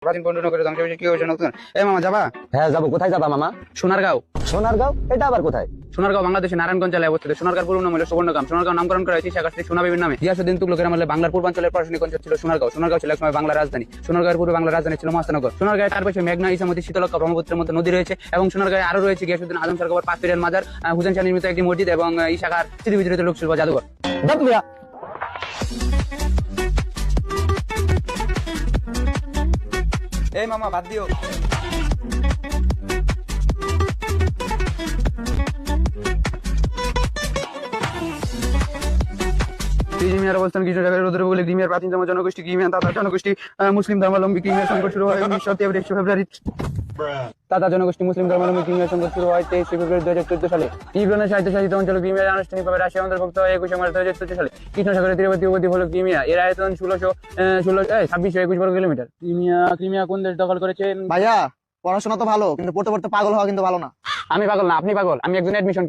প্রাচীন পণ্ডিত ধ্বংস হয়েছে, কি হয়েছে নতুন? এই মামা যাবা? হ্যাঁ যাবো। কোথায় যাবা মামা? সোনারগাঁও। সোনারগাঁও? এটা আবার কোথায়? সোনারগাঁও বাংলাদেশের নারায়ণগঞ্জ জেলায় অবস্থিত। সোনারগাঁও পূর্ব নাম হলো সুবর্ণগ্রাম। সোনারগাঁও নামকরণ করা হয়েছে শেখ হাসিনার সোনাবিবির নামে। গিয়াসউদ্দিন তুগলকের আমলে বাংলার পূর্বাঞ্চলের প্রশাসনিক অঞ্চল ছিল সোনারগাঁও। সোনারগাঁও ছিল একসময় বাংলার রাজধানী। সোনারগাঁওয়ের পূর্বে বাংলার রাজধানী ছিল মহাস্থানগর। সোনারগাঁয়ের চারপাশে মেঘনা, ইসামতি, শীতলক্ষ্যা, ব্রহ্মপুত্রের মধ্যে নদী রয়েছে এবং সোনারগাঁয়ে আরো রয়েছে গিয়াসউদ্দিন আজম সরকার পাথরের মাজার, হুসেন শাহ নির্মিত একটি মসজিদ এবং ইশাখার স্মৃতি বিজড়িত লোকশিল্প জাদুঘর। এই মামা বাদ দিও। ক্রিমিয়ার অবস্থান কৃষ্ণসাগরের উত্তর উপকূলে। ক্রিমিয়ার প্রাচীনতম জনগোষ্ঠী ক্রিমিয়ান তাতার জনগোষ্ঠী মুসলিম ধর্মাবলম্বী। ক্রিমিয়ার সংকট শুরু হয় 1923 ফেব্রুয়ারি। তাতার জনগোষ্ঠী মুসলিম ধর্মাবলম্বী। ক্রিমিয়ার সংকট শুরু হয় 23 ফেব্রুয়ারি 2014 সালে। ইউক্রেনের স্বায়ত্তশাসিত অঞ্চল ক্রিমিয়ার আনুষ্ঠানিকভাবে রাশিয়া অন্তর্ভুক্ত হয় 21 মার্চ 2014 সালে। কৃষ্ণসাগরের তীরবর্তী উপদ্বীপ হলো ক্রিমিয়া। এর আয়তন 2621 বর্গ কিলোমিটার। ক্রিমিয়া কোন দেশ দখল করেছে? ভাইয়া পড়াশোনা তো ভালো, কিন্তু পড়তে পড়তে পাগল হওয়া কিন্তু ভালো না। আমি পাগল না, আপনি পাগল। আমি একজন অ্যাডমিশন